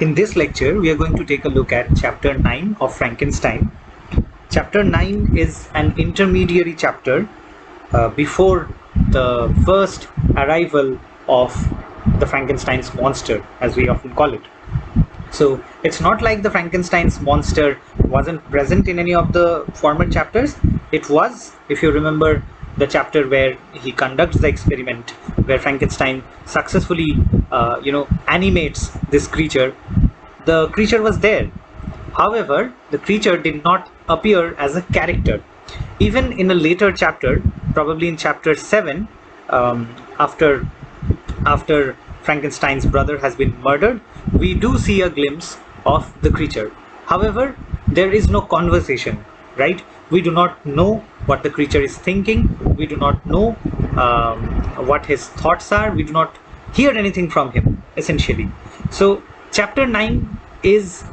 In this lecture, we are going to take a look at chapter 9 of Frankenstein. Chapter 9 is an intermediary chapter before the first arrival of the Frankenstein's monster, as we often call it. So it's not like the Frankenstein's monster wasn't present in any of the former chapters. It was, if you remember, the chapter where he conducts the experiment, where Frankenstein successfully animates this creature. The creature was there. However, the creature did not appear as a character. Even in a later chapter, probably in chapter 7, after Frankenstein's brother has been murdered, we do see a glimpse of the creature. However, there is no conversation, right? We do not know what the creature is thinking. We do not know what his thoughts are. We do not hear anything from him, essentially. So chapter 9 is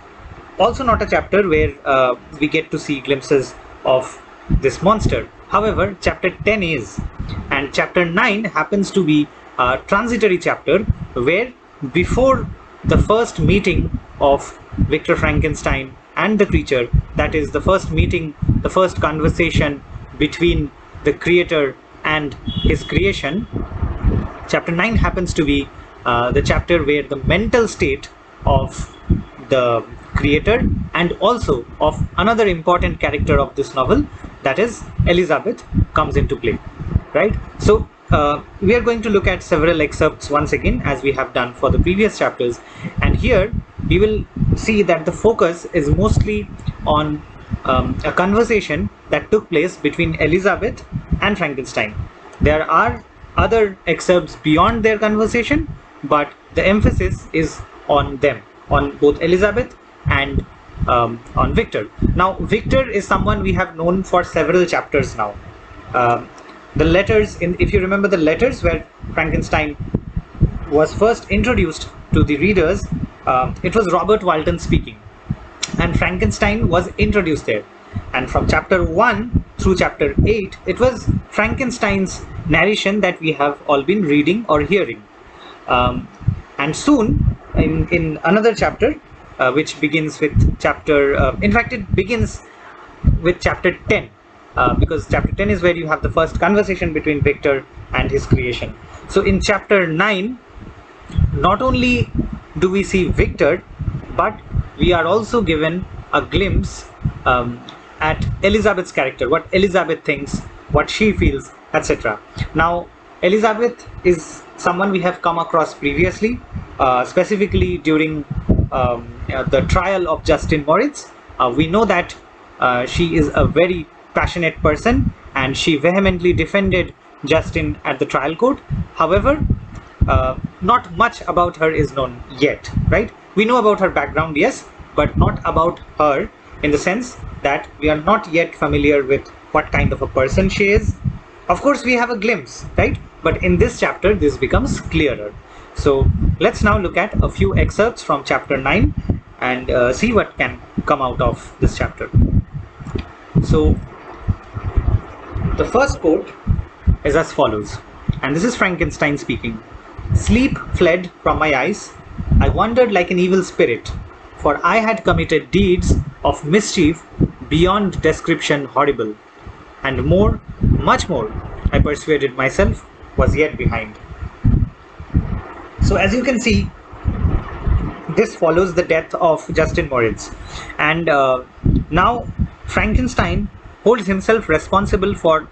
also not a chapter where we get to see glimpses of this monster. However, chapter 10 is, and chapter 9 happens to be a transitory chapter where, before the first meeting of Victor Frankenstein and the creature, that is the first meeting, the first conversation between the creator and his creation, chapter 9 happens to be the chapter where the mental state of the creator and also of another important character of this novel, that is Elizabeth, comes into play, right? So we are going to look at several excerpts once again, as we have done for the previous chapters, and here we will see that the focus is mostly on a conversation that took place between Elizabeth and Frankenstein. There are other excerpts beyond their conversation, but the emphasis is on them, on both Elizabeth and on Victor. Now, Victor is someone we have known for several chapters now. The letters, if you remember the letters where Frankenstein was first introduced to the readers, it was Robert Walton speaking, and Frankenstein was introduced there. And from chapter 1 through chapter 8, it was Frankenstein's narration that we have all been reading or hearing. And soon, in another chapter, which begins with chapter, in fact, it begins with chapter 10, because chapter 10 is where you have the first conversation between Victor and his creation. So in chapter 9, not only do we see Victor, but we are also given a glimpse at Elizabeth's character, what Elizabeth thinks, what she feels, etc. Now, Elizabeth is someone we have come across previously, specifically during the trial of Justin Moritz. We know that she is a very passionate person, and she vehemently defended Justin at the trial court. However, not much about her is known yet, right? We know about her background, yes, but not about her in the sense that we are not yet familiar with what kind of a person she is. Of course, we have a glimpse, right? But in this chapter, this becomes clearer. So let's now look at a few excerpts from chapter 9 and see what can come out of this chapter. So the first quote is as follows, and this is Frankenstein speaking. "Sleep fled from my eyes. I wandered like an evil spirit, for I had committed deeds of mischief beyond description horrible, and more, much more, I persuaded myself, was yet behind." So as you can see, this follows the death of Justin Moritz, and now Frankenstein holds himself responsible for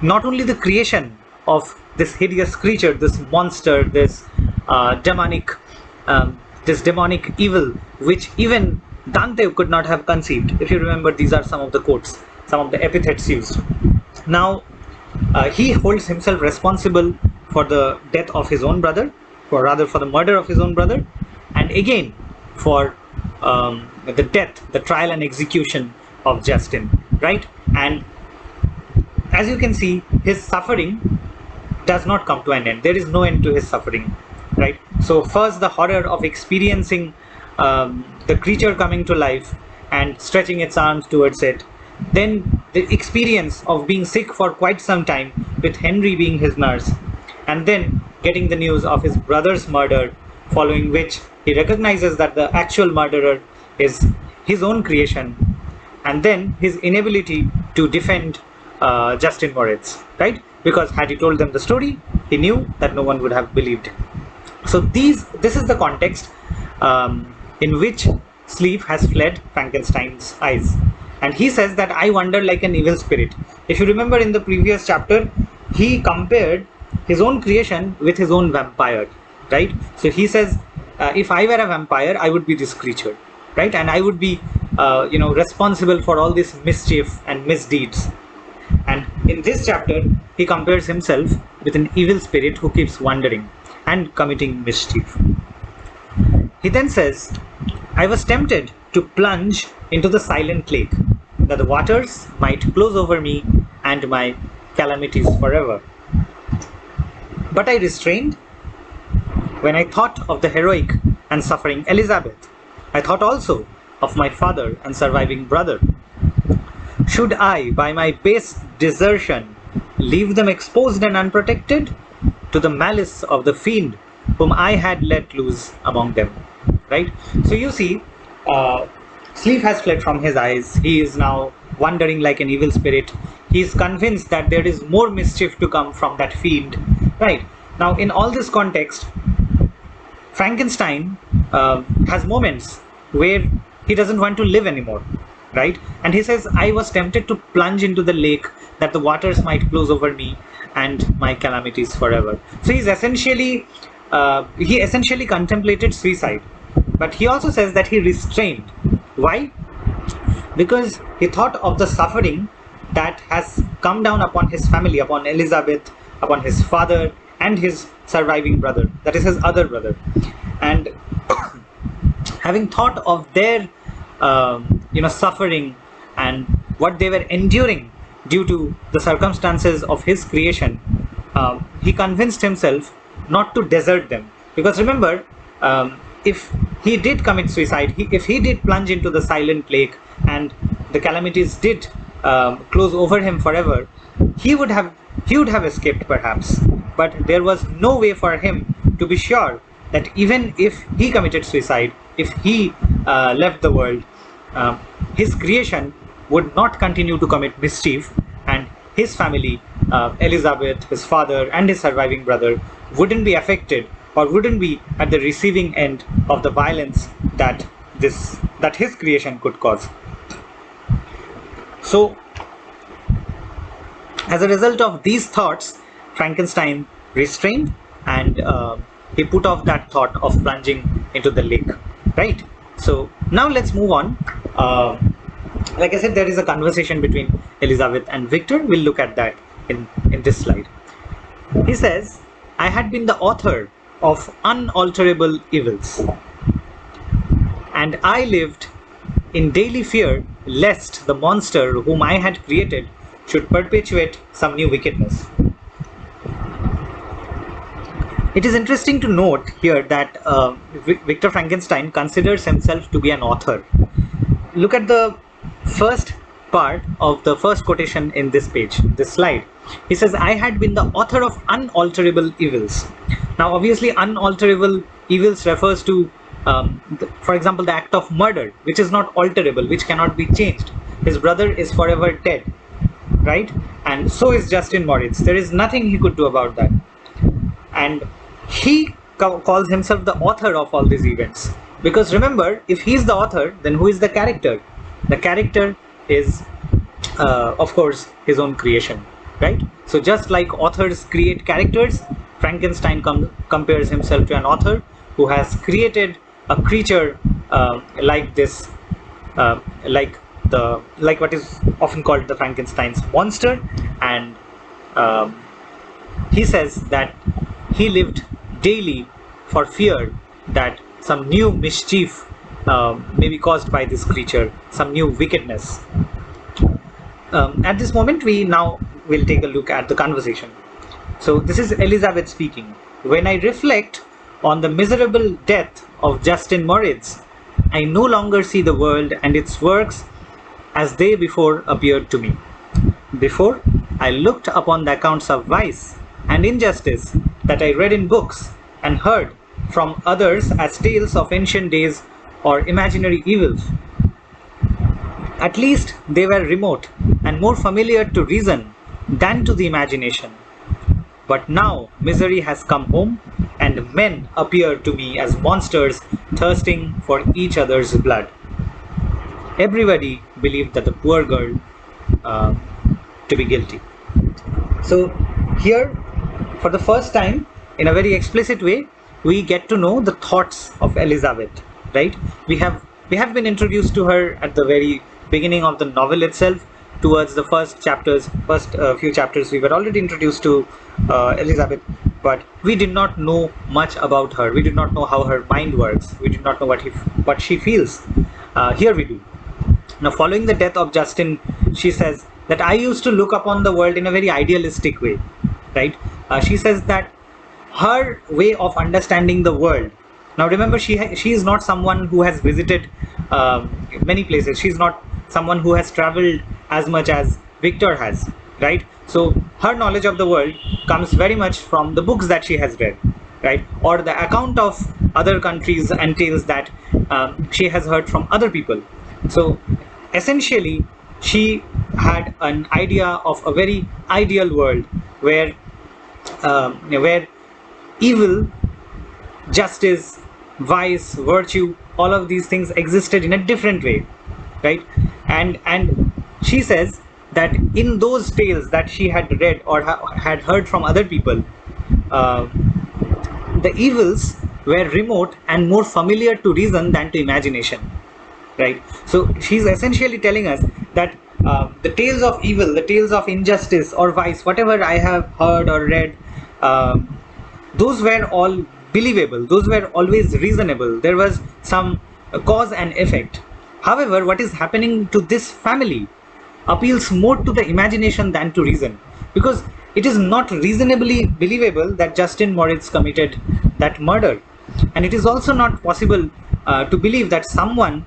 not only the creation of this hideous creature, this monster, this demonic evil, which even Dante could not have conceived. If you remember, these are some of the quotes, some of the epithets used. Now, he holds himself responsible for the death of his own brother, or rather for the murder of his own brother, and again for the death, the trial and execution of Justin, right? And as you can see, his suffering does not come to an end. There is no end to his suffering, right? So first, the horror of experiencing the creature coming to life and stretching its arms towards it, then the experience of being sick for quite some time with Henry being his nurse, and then getting the news of his brother's murder, following which He recognizes that the actual murderer is his own creation, and then his inability to defend Justin Moritz, right? Because had he told them the story, he knew that no one would have believed him. So this is the context in which Sleep has fled Frankenstein's eyes. And he says that I wander like an evil spirit. If you remember in the previous chapter, he compared his own creation with his own vampire, right? So he says, if I were a vampire, I would be this creature, right? And I would be, responsible for all this mischief and misdeeds. And in this chapter, he compares himself with an evil spirit who keeps wandering and committing mischief. He then says, I was tempted to plunge into the silent lake, that the waters might close over me and my calamities forever. But I restrained. When I thought of the heroic and suffering Elizabeth, I thought also of my father and surviving brother. Should I, by my base desertion, leave them exposed and unprotected to the malice of the fiend whom I had let loose among them? Right? So you see, Sleep has fled from his eyes. He is now wandering like an evil spirit. He is convinced that there is more mischief to come from that fiend. Right? Now, in all this context, Frankenstein has moments where he doesn't want to live anymore. Right? And he says, I was tempted to plunge into the lake that the waters might close over me and my calamities forever. So he essentially contemplated suicide. But he also says that he restrained. Why? Because he thought of the suffering that has come down upon his family, upon Elizabeth, upon his father and his surviving brother, that is his other brother. And having thought of their suffering and what they were enduring due to the circumstances of his creation, he convinced himself not to desert them. Because remember, if he did commit suicide, if he did plunge into the silent lake and the calamities did close over him forever, he would have escaped perhaps. But there was no way for him to be sure that even if he committed suicide, if he left the world, his creation would not continue to commit mischief, and his family, Elizabeth, his father and his surviving brother, wouldn't be affected or wouldn't be at the receiving end of the violence that his creation could cause. So, as a result of these thoughts, Frankenstein restrained and he put off that thought of plunging into the lake. Right? So now let's move on. Like I said, there is a conversation between Elizabeth and Victor. We'll look at that in this slide. He says, I had been the author of unalterable evils, and I lived in daily fear lest the monster whom I had created should perpetuate some new wickedness. It is interesting to note here that Victor Frankenstein considers himself to be an author. Look at the first part of the first quotation in this page, this slide. He says, I had been the author of unalterable evils. Now, obviously, unalterable evils refers to, for example, the act of murder, which is not alterable, which cannot be changed. His brother is forever dead, right? And so is Justin Moritz. There is nothing he could do about that. And he calls himself the author of all these events. Because remember, if he's the author, then who is the character? The character is, of course, his own creation, right? So just like authors create characters, Frankenstein compares himself to an author who has created a creature like this, like what is often called the Frankenstein's monster. And he says that he lived daily for fear that some new mischief may be caused by this creature, some new wickedness. At this moment, we now will take a look at the conversation. So this is Elizabeth speaking. When I reflect on the miserable death of Justin Moritz, I no longer see the world and its works as they before appeared to me. Before, I looked upon the accounts of vice and injustice that I read in books and heard from others as tales of ancient days or imaginary evils. At least they were remote and more familiar to reason than to the imagination. But now misery has come home, and men appear to me as monsters thirsting for each other's blood. Everybody believed that the poor girl uh, to be guilty. So here, for the first time, in a very explicit way, we get to know the thoughts of Elizabeth. Right? We have been introduced to her at the very beginning of the novel itself. Towards the first few chapters, we were already introduced to Elizabeth, but we did not know much about her. We did not know how her mind works. We did not know what she feels. Here we do. Now, following the death of Justin, she says that I used to look upon the world in a very idealistic way, right? She says that her way of understanding the world. Now, remember, she is not someone who has visited many places. She's not someone who has traveled as much as Victor has, right? So her knowledge of the world comes very much from the books that she has read, right? Or the account of other countries and tales that she has heard from other people. So essentially, she had an idea of a very ideal world where evil, justice, vice, virtue, all of these things existed in a different way, right? And she says that in those tales that she had read or had heard from other people, the evils were remote and more familiar to reason than to imagination, right? So she's essentially telling us that the tales of evil, the tales of injustice or vice, whatever I have heard or read, those were all believable. Those were always reasonable. There was some cause and effect. However, what is happening to this family appeals more to the imagination than to reason, because it is not reasonably believable that Justin Moritz committed that murder, and it is also not possible to believe that someone,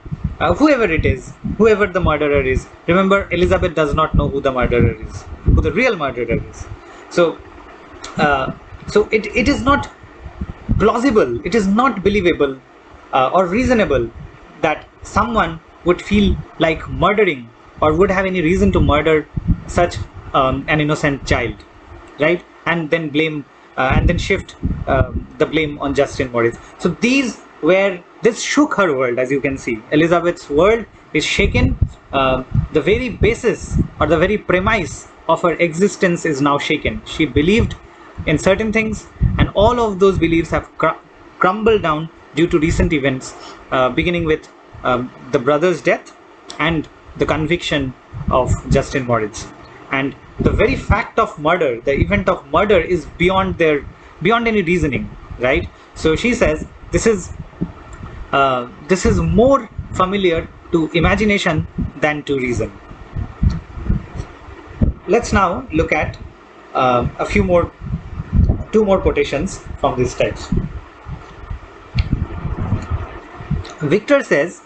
whoever it is, whoever the murderer is. Remember, Elizabeth does not know who the murderer is, who the real murderer is. So it is not plausible, it is not believable or reasonable that someone would feel like murdering or would have any reason to murder such an innocent child, right? And then blame and then shift the blame on Justin Moritz. So this shook her world. As you can see, Elizabeth's world is shaken. The very basis or the very premise of her existence is now shaken. She believed in certain things, and all of those beliefs have crumbled down due to recent events, beginning with the brother's death and the conviction of Justin Moritz. And the very fact of murder, the event of murder, is beyond any reasoning, right? So she says this is more familiar to imagination than to reason. Let's now look at two more quotations from this text. Victor says,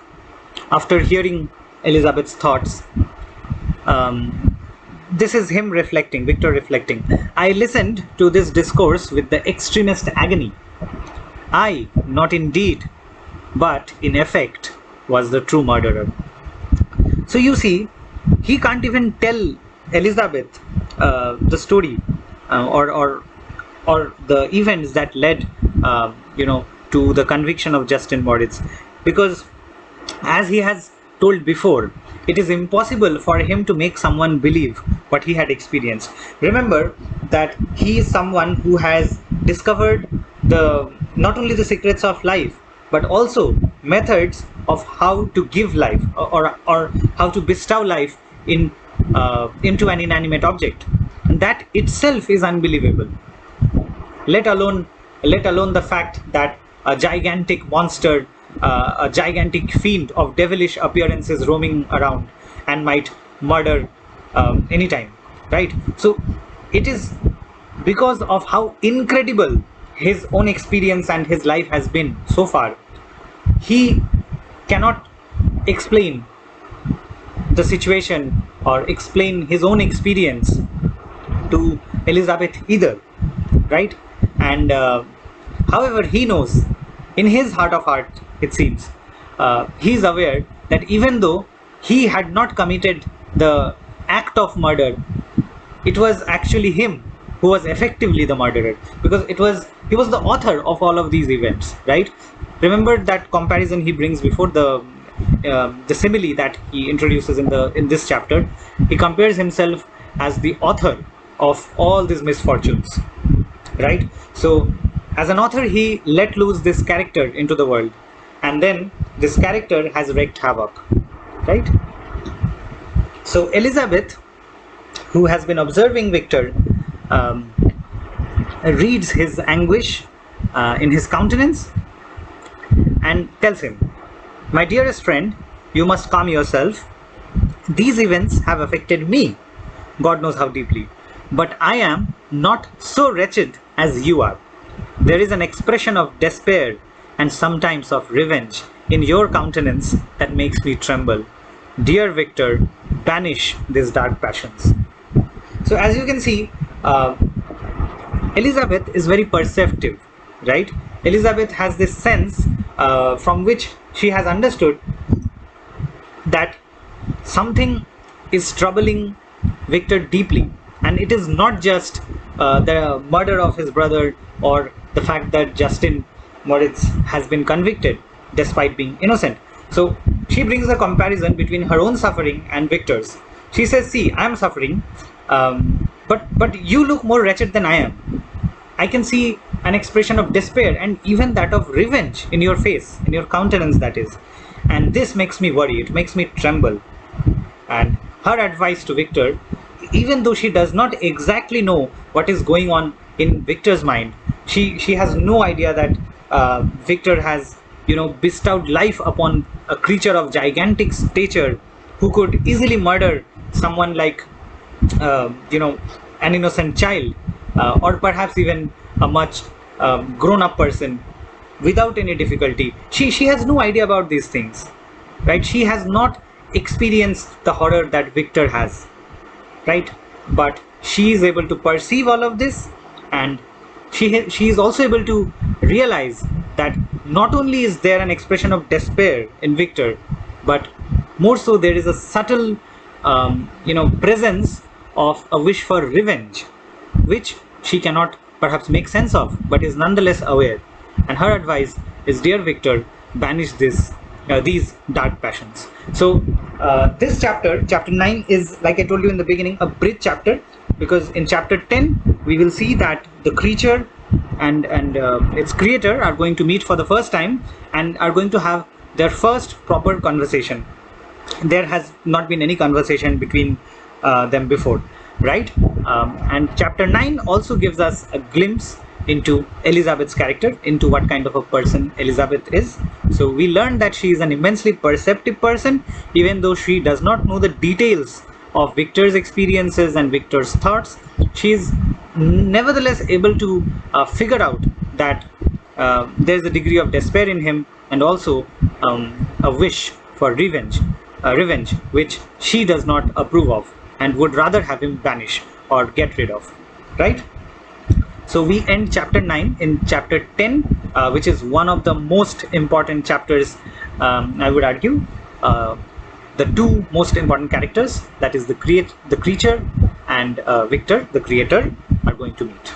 after hearing Elizabeth's thoughts, this is him reflecting, Victor reflecting. I listened to this discourse with the extremest agony. I, not in deed, but in effect, was the true murderer. So you see, he can't even tell Elizabeth the story or the events that led, to the conviction of Justin Moritz, because, as he has told before, it is impossible for him to make someone believe what he had experienced. Remember that he is someone who has discovered not only the secrets of life, but also methods of how to give life or how to bestow life into an inanimate object, and that itself is unbelievable. Let alone the fact that a gigantic monster, a gigantic fiend of devilish appearances roaming around and might murder anytime, right? So it is because of how incredible his own experience and his life has been so far. He cannot explain the situation or explain his own experience to Elizabeth either, right? And however, he knows in his heart of heart, it seems, he is aware that even though he had not committed the act of murder, it was actually him who was effectively the murderer, because he was the author of all of these events, right? Remember that comparison he brings before, the simile that he introduces in this chapter. He compares himself as the author of all these misfortunes, right? So as an author, he let loose this character into the world, and then this character has wreaked havoc, right? So Elizabeth, who has been observing Victor, um, reads his anguish in his countenance and tells him, "My dearest friend, you must calm yourself. These events have affected me, God knows how deeply, but I am not so wretched as you are. There is an expression of despair and sometimes of revenge in your countenance that makes me tremble. Dear Victor, banish these dark passions." So as you can see, Elizabeth is very perceptive, right? Elizabeth has this sense from which she has understood that something is troubling Victor deeply, and it is not just the murder of his brother or the fact that Justin Moritz has been convicted despite being innocent. So she brings a comparison between her own suffering and Victor's. She says, "See, I am suffering, but you look more wretched than I am. I can see an expression of despair and even that of revenge in your face, in your countenance, that is. And this makes me worry, it makes me tremble." And her advice to Victor, even though she does not exactly know what is going on in Victor's mind, she has no idea that Victor has, bestowed life upon a creature of gigantic stature who could easily murder someone like, an innocent child, or perhaps even a much grown-up person without any difficulty. She has no idea about these things, right? She has not experienced the horror that Victor has, right? But she is able to perceive all of this, and she is also able to realize that not only is there an expression of despair in Victor, but more so there is a subtle presence of a wish for revenge, which she cannot perhaps make sense of, but is nonetheless aware. And her advice is, "Dear Victor, banish these dark passions." So this chapter 9, is, like I told you in the beginning, a bridge chapter, because in chapter 10 we will see that the creature and its creator are going to meet for the first time and are going to have their first proper conversation. There has not been any conversation between them before, right? And chapter 9 also gives us a glimpse into Elizabeth's character, into what kind of a person Elizabeth is. So we learned that she is an immensely perceptive person, even though she does not know the details of Victor's experiences and Victor's thoughts. She is nevertheless able to figure out that there is a degree of despair in him, and also a wish for revenge, which she does not approve of and would rather have him vanish or get rid of, right? So we end chapter 9 in chapter 10, which is one of the most important chapters, I would argue. The two most important characters, that is the creature and Victor, the creator, are going to meet.